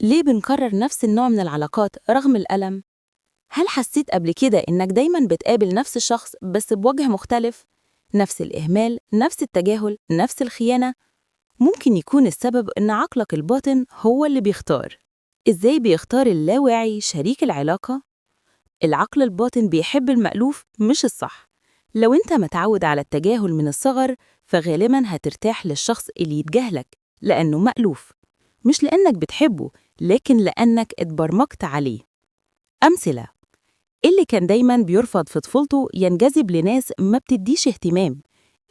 ليه بنكرر نفس النوع من العلاقات رغم الألم؟ هل حسيت قبل كده إنك دايماً بتقابل نفس الشخص بس بوجه مختلف؟ نفس الإهمال، نفس التجاهل، نفس الخيانة؟ ممكن يكون السبب إن عقلك الباطن هو اللي بيختار. إزاي بيختار اللاواعي شريك العلاقة؟ العقل الباطن بيحب المألوف مش الصح. لو أنت متعود على التجاهل من الصغر، فغالباً هترتاح للشخص اللي يتجاهلك لأنه مألوف، مش لأنك بتحبه، لكن لأنك اتبرمجت عليه. أمثلة: اللي كان دايماً بيرفض في طفولته ينجذب لناس ما بتديش اهتمام.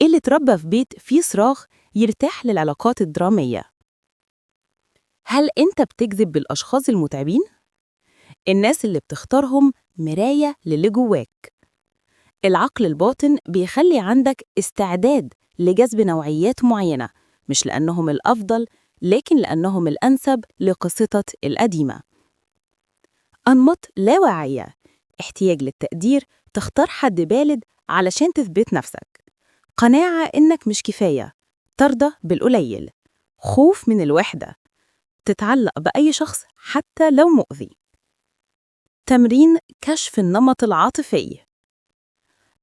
اللي اتربى في بيت فيه صراخ يرتاح للعلاقات الدرامية. هل أنت بتجذب بالأشخاص المتعبين؟ الناس اللي بتختارهم مراية للي جواك. العقل الباطن بيخلي عندك استعداد لجذب نوعيات معينة، مش لأنهم الأفضل، لكن لأنهم الأنسب لقصتك القديمة. أنماط لا واعية: احتياج للتقدير، تختار حد بالد علشان تثبت نفسك. قناعة إنك مش كفاية، ترضى بالقليل. خوف من الوحدة، تتعلق بأي شخص حتى لو مؤذي. تمرين كشف النمط العاطفي: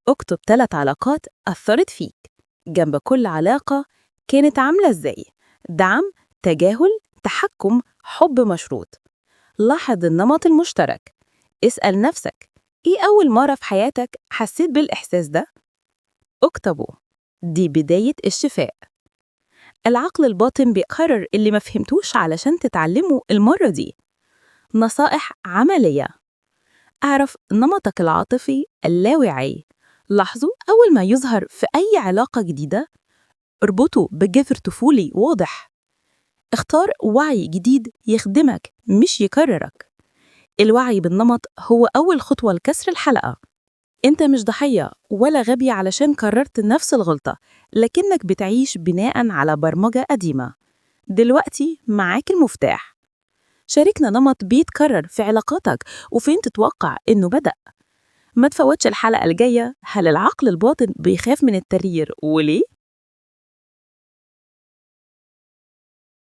اكتب 3 علاقات أثرت فيك، جنب كل علاقة كانت عاملة إزاي؟ دعم، تجاهل، تحكم، حب مشروط. لاحظ النمط المشترك. اسأل نفسك: إيه أول مرة في حياتك حسيت بالإحساس ده؟ اكتبه. دي بداية الشفاء. العقل الباطن بيقرر اللي ما فهمتوش علشان تتعلمه المرة دي. نصائح عملية: اعرف نمطك العاطفي اللاواعي. لاحظوا أول ما يظهر في أي علاقة جديدة. اربطه بجذر طفولي واضح. اختار وعي جديد يخدمك مش يكررك. الوعي بالنمط هو أول خطوة لكسر الحلقة. أنت مش ضحية ولا غبي علشان قررت نفس الغلطة، لكنك بتعيش بناء على برمجة قديمة. دلوقتي معاك المفتاح. شاركنا نمط بيتكرر في علاقاتك وفين تتوقع إنه بدأ. ما تفوتش الحلقة الجاية: هل العقل الباطن بيخاف من التغيير وليه؟